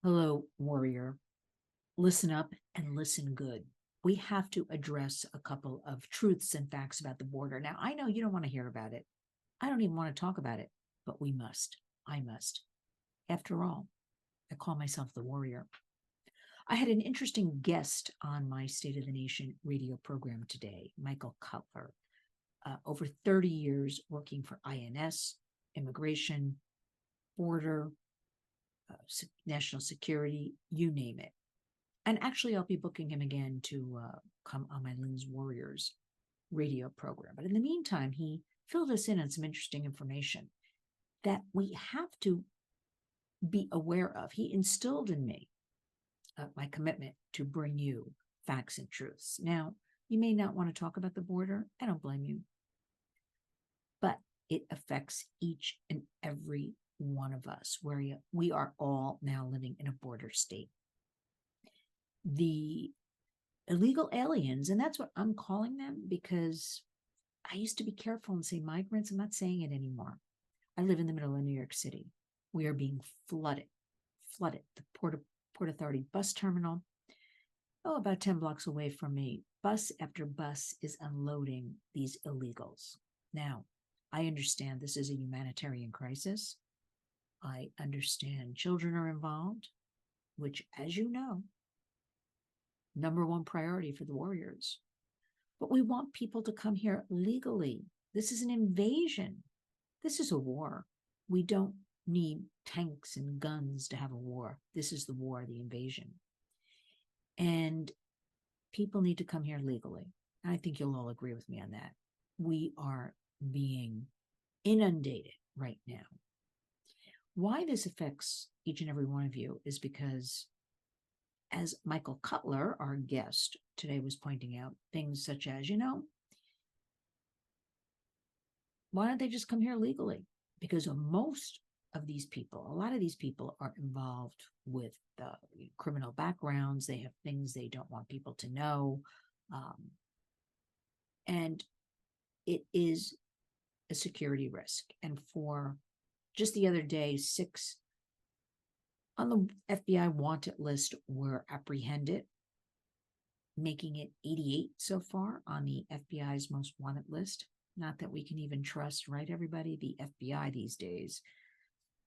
Hello, warrior. Listen up and listen good. We have to address a couple of truths and facts about the border. Now, I know you don't want to hear about it. I don't even want to talk about it, but we must. I must. After all, I call myself the warrior. I had an interesting guest on my State of the Nation radio program today, Michael Cutler. Over 30 years working for INS, immigration, border, national security, you name it. And actually, I'll be booking him again to come on my Lynn's Warriors radio program. But in the meantime, he filled us in on some interesting information that we have to be aware of. He instilled in me my commitment to bring you facts and truths. Now, you may not want to talk about the border. I don't blame you. But it affects each and every one of us, where we are all now living in a border state. The illegal aliens, and that's what I'm calling them because I used to be careful and say migrants. I'm not saying it anymore. I live in the middle of New York City. We are being flooded. The Port Authority bus terminal, about 10 blocks away from me, bus after bus is unloading these illegals. Now, I understand this is a humanitarian crisis. I understand children are involved, which, as you know, number one priority for the warriors. But we want people to come here legally. This is an invasion. This is a war. We don't need tanks and guns to have a war. This is the war, the invasion. And people need to come here legally. I think you'll all agree with me on that. We are being inundated right now. Why this affects each and every one of you is because, as Michael Cutler, our guest today, was pointing out, things such as, why don't they just come here legally? Because most of these people, a lot of these people are involved with criminal backgrounds. They have things they don't want people to know. And it is a security risk. And for just the other day, 6 on the FBI wanted list were apprehended, making it 88 so far on the FBI's most wanted list. Not that we can even trust, right, everybody, the FBI these days.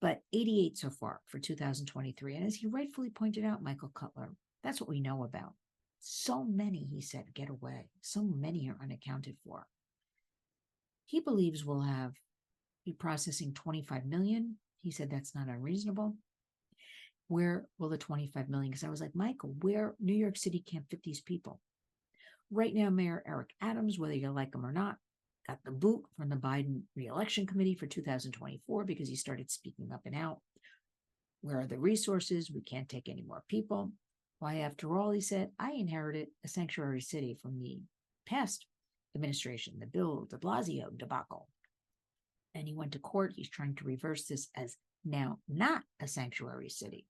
But 88 so far for 2023. And as he rightfully pointed out, Michael Cutler, that's what we know about. So many, he said, get away. So many are unaccounted for. He believes we'll be processing 25 million. He said that's not unreasonable. Where will the 25 million? Because I was like, Michael, where New York City can't fit these people? Right now, Mayor Eric Adams, whether you like him or not, got the boot from the Biden re-election committee for 2024 because he started speaking up and out. Where are the resources? We can't take any more people. Why, after all, he said, I inherited a sanctuary city from the past administration, the Bill de Blasio debacle. And he went to court. He's trying to reverse this as now not a sanctuary city.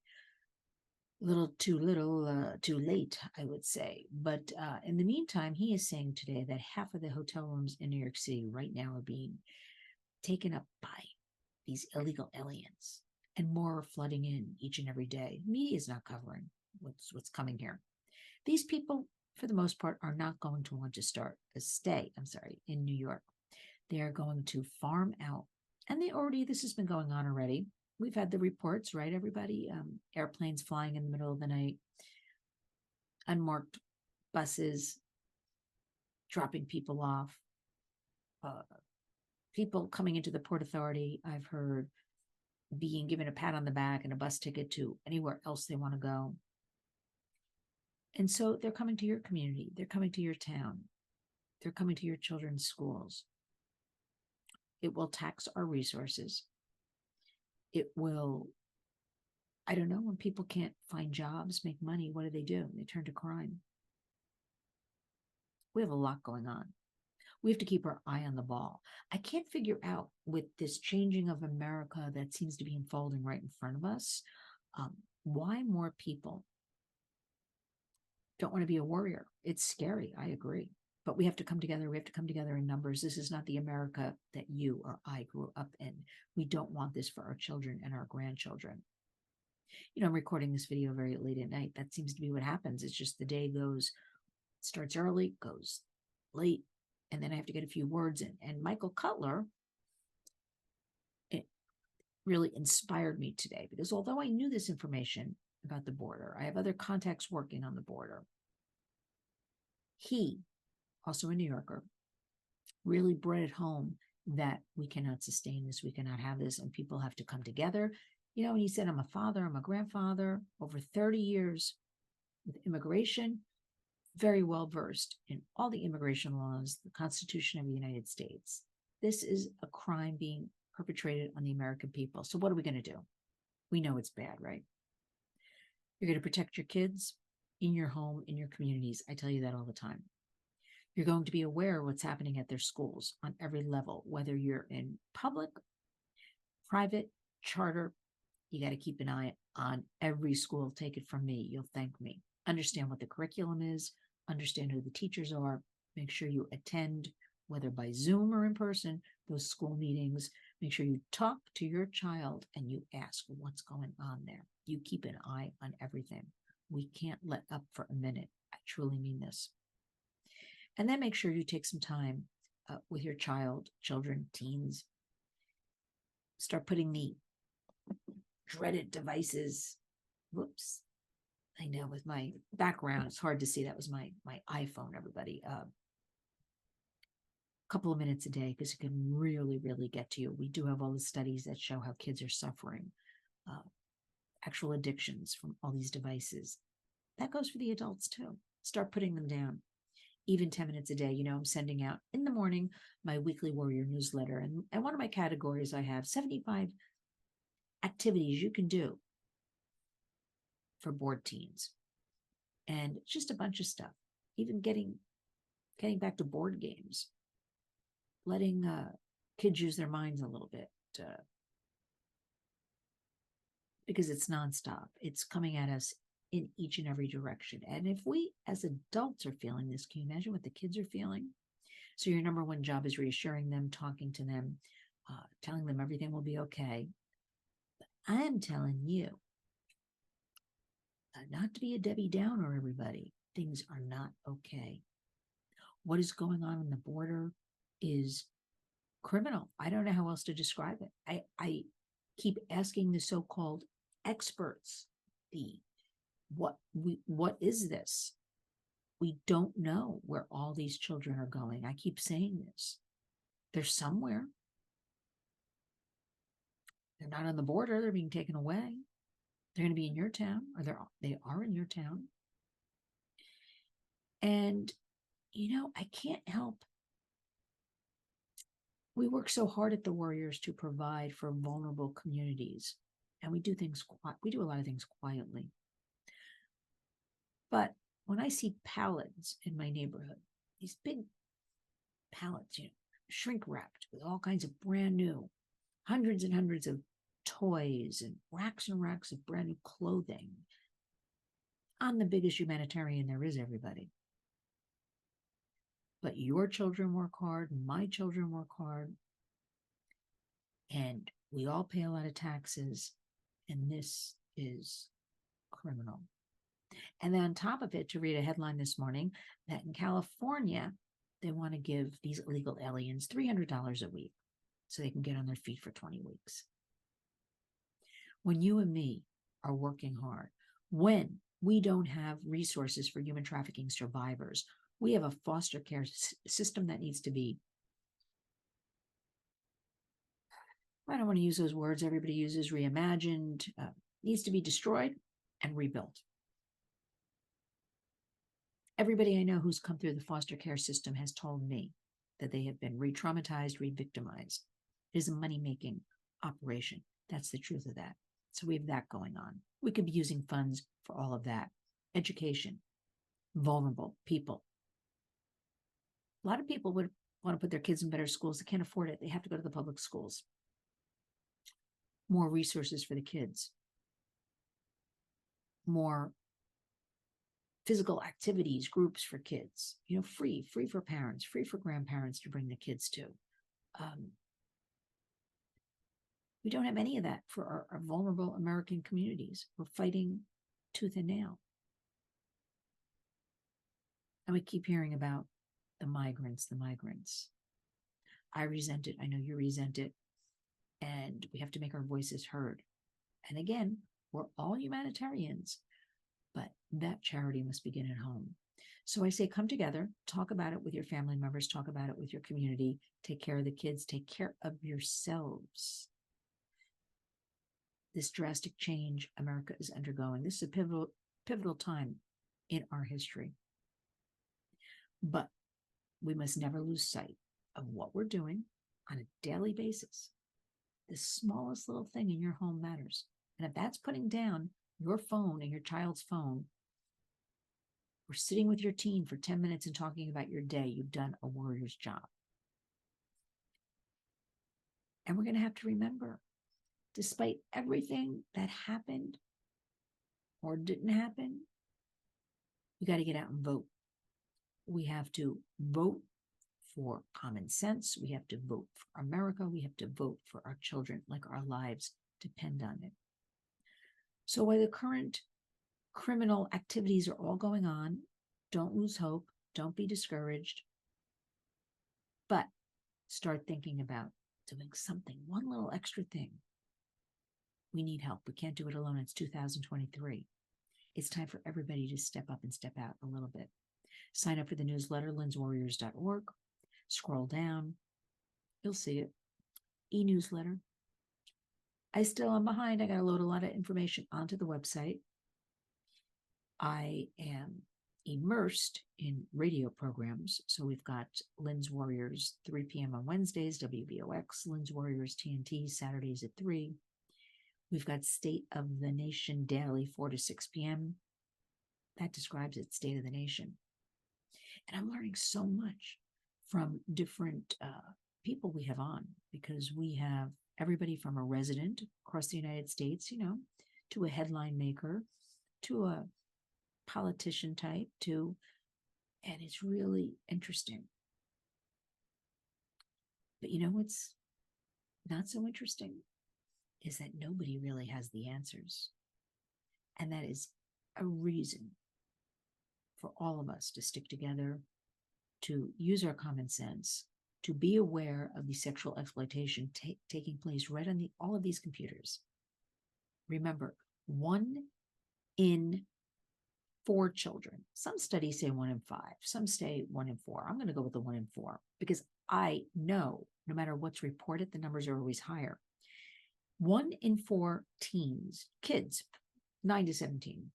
Little, too late, I would say. But in the meantime, he is saying today that half of the hotel rooms in New York City right now are being taken up by these illegal aliens, and more are flooding in each and every day. Media is not covering what's coming here. These people, for the most part, are not going to want to stay in New York. They are going to farm out, and this has been going on already. We've had the reports, right, everybody? Airplanes flying in the middle of the night, unmarked buses dropping people off, people coming into the Port Authority, I've heard, being given a pat on the back and a bus ticket to anywhere else they want to go. And so they're coming to your community. They're coming to your town. They're coming to your children's schools. It will tax our resources. It will, I don't know, when people can't find jobs, make money, what do? They turn to crime. We have a lot going on. We have to keep our eye on the ball. I can't figure out, with this changing of America that seems to be unfolding right in front of us, why more people don't want to be a warrior. It's scary, I agree. But we have to come together. We have to come together in numbers. This is not the America that you or I grew up in. We don't want this for our children and our grandchildren. I'm recording this video very late at night. That seems to be what happens. It's just the day starts early, goes late, and then I have to get a few words in. And Michael Cutler, it really inspired me today, because although I knew this information about the border, I have other contacts working on the border. He, also a New Yorker, really brought it home that we cannot sustain this, we cannot have this, and people have to come together. And he said, I'm a father, I'm a grandfather, over 30 years with immigration, very well versed in all the immigration laws, the Constitution of the United States. This is a crime being perpetrated on the American people. So what are we going to do? We know it's bad, right? You're going to protect your kids in your home, in your communities. I tell you that all the time. You're going to be aware of what's happening at their schools on every level, whether you're in public, private, charter. You got to keep an eye on every school. Take it from me. You'll thank me. Understand what the curriculum is. Understand who the teachers are. Make sure you attend, whether by Zoom or in person, those school meetings. Make sure you talk to your child and you ask what's going on there. You keep an eye on everything. We can't let up for a minute. I truly mean this. And then make sure you take some time with your children, teens. Start putting the dreaded devices. Whoops. I know with my background, it's hard to see. That was my iPhone, everybody. Couple of minutes a day, because it can really, really get to you. We do have all the studies that show how kids are suffering actual addictions from all these devices. That goes for the adults too. Start putting them down. Even 10 minutes a day. I'm sending out in the morning my weekly warrior newsletter. And one of my categories, I have 75 activities you can do for bored teens. And just a bunch of stuff. Even getting back to board games. Letting kids use their minds a little bit. Because it's nonstop. It's coming at us in each and every direction. And if we as adults are feeling this, can you imagine what the kids are feeling? So your number one job is reassuring them, talking to them, telling them everything will be okay. But I'm telling you, not to be a Debbie Downer, everybody. Things are not okay. What is going on the border is criminal. I don't know how else to describe it. I keep asking the so-called experts, what is this? We don't know where all these children are going. I keep saying this. They're somewhere. They're not on the border. They're being taken away. They're going to be in your town, or they are in your town. And, I can't help. We work so hard at the Warriors to provide for vulnerable communities. And we do a lot of things quietly. But when I see pallets in my neighborhood, these big pallets, shrink wrapped with all kinds of brand new, hundreds and hundreds of toys and racks of brand new clothing. I'm the biggest humanitarian there is, everybody. But your children work hard, my children work hard, and we all pay a lot of taxes, and this is criminal. And then on top of it, to read a headline this morning, that in California, they want to give these illegal aliens $300 a week so they can get on their feet for 20 weeks. When you and me are working hard, when we don't have resources for human trafficking survivors, we have a foster care system that needs to be, I don't want to use those words everybody uses, reimagined, needs to be destroyed and rebuilt. Everybody I know who's come through the foster care system has told me that they have been re-traumatized, re-victimized. It is a money-making operation. That's the truth of that. So we have that going on. We could be using funds for all of that. Education, vulnerable people. A lot of people would want to put their kids in better schools. They can't afford it. They have to go to the public schools. More resources for the kids. More physical activities, groups for kids, free for parents, free for grandparents to bring the kids to. We don't have any of that for our vulnerable American communities. We're fighting tooth and nail. And we keep hearing about the migrants, the migrants. I resent it. I know you resent it. And we have to make our voices heard. And again, we're all humanitarians, but that charity must begin at home. So I say, come together, talk about it with your family members, talk about it with your community, take care of the kids, take care of yourselves. This drastic change America is undergoing. This is a pivotal time in our history. But we must never lose sight of what we're doing on a daily basis. The smallest little thing in your home matters. And if that's putting down your phone and your child's phone, or sitting with your teen for 10 minutes and talking about your day, you've done a warrior's job. And we're going to have to remember, despite everything that happened or didn't happen, we got to get out and vote. We have to vote for common sense. We have to vote for America. We have to vote for our children, like our lives depend on it. So while the current criminal activities are all going on, don't lose hope. Don't be discouraged. But start thinking about doing something, one little extra thing. We need help. We can't do it alone. It's 2023. It's time for everybody to step up and step out a little bit. Sign up for the newsletter, lynswarriors.org. Scroll down. You'll see it. E-newsletter. I still am behind. I got to load a lot of information onto the website. I am immersed in radio programs. So we've got Lynn's Warriors, 3 p.m. on Wednesdays, WBOX, Lynn's Warriors TNT, Saturdays at 3. We've got State of the Nation daily, 4 to 6 p.m. That describes it, State of the Nation. And I'm learning so much from different people we have on, because we have everybody from a resident across the United States, to a headline maker, to a politician type, and it's really interesting. But what's not so interesting is that nobody really has the answers. And that is a reason for all of us to stick together, to use our common sense, to be aware of the sexual exploitation taking place right on all of these computers. Remember, 1 in 4 children. Some studies say 1 in 5. Some say 1 in 4. I'm going to go with the 1 in 4 because I know no matter what's reported, the numbers are always higher. 1 in 4 teens, kids, 9 to 17,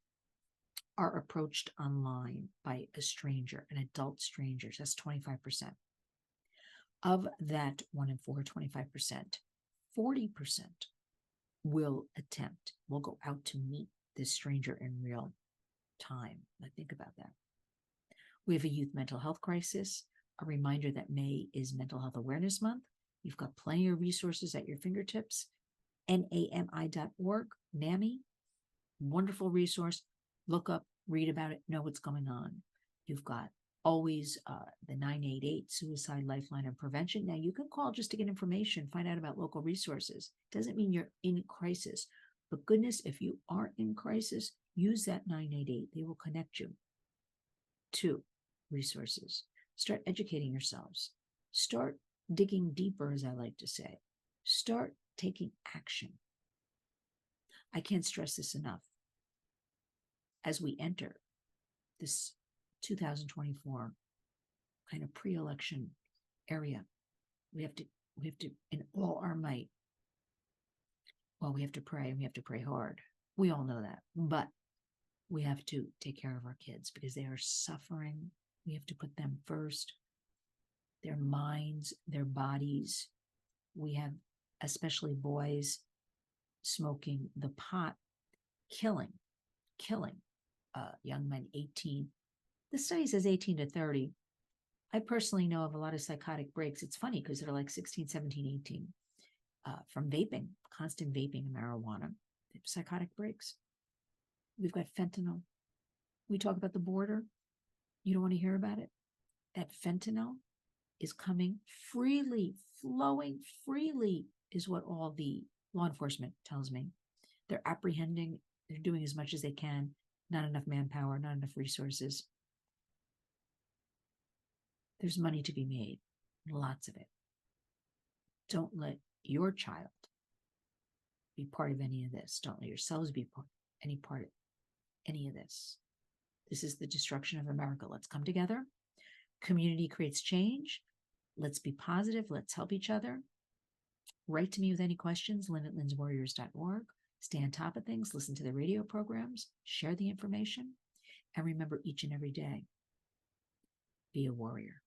are approached online by a stranger, an adult stranger. That's 25%. Of that 1 in 4, 25%, 40% will go out to meet this stranger in real time. Now think about that. We have a youth mental health crisis, a reminder that May is Mental Health Awareness Month. You've got plenty of resources at your fingertips. NAMI.org, NAMI, wonderful resource. Look up, read about it, know what's going on. You've got always the 988 Suicide Lifeline and Prevention. Now you can call just to get information, find out about local resources. Doesn't mean you're in crisis, but goodness, if you are in crisis, use that 988. They will connect you to resources. Start educating yourselves. Start digging deeper, as I like to say. Start taking action. I can't stress this enough. As we enter this 2024 kind of pre-election area, we have to, in all our might, well, we have to pray, and we have to pray hard. We all know that, but we have to take care of our kids because they are suffering. We have to put them first, their minds, their bodies. We have, especially boys, smoking the pot, killing young men 18. The study says 18 to 30. I personally know of a lot of psychotic breaks. It's funny because they're like 16, 17, 18 from vaping, constant vaping of marijuana. Psychotic breaks. We've got fentanyl. We talk about the border. You don't want to hear about it? That fentanyl is coming freely, flowing freely is what all the law enforcement tells me. They're apprehending, they're doing as much as they can, not enough manpower, not enough resources. There's money to be made, lots of it. Don't let your child be part of any of this. Don't let yourselves be any part of any of this. This is the destruction of America. Let's come together. Community creates change. Let's be positive. Let's help each other. Write to me with any questions, lynn@lynswarriors.org. Stay on top of things. Listen to the radio programs. Share the information. And remember, each and every day, be a warrior.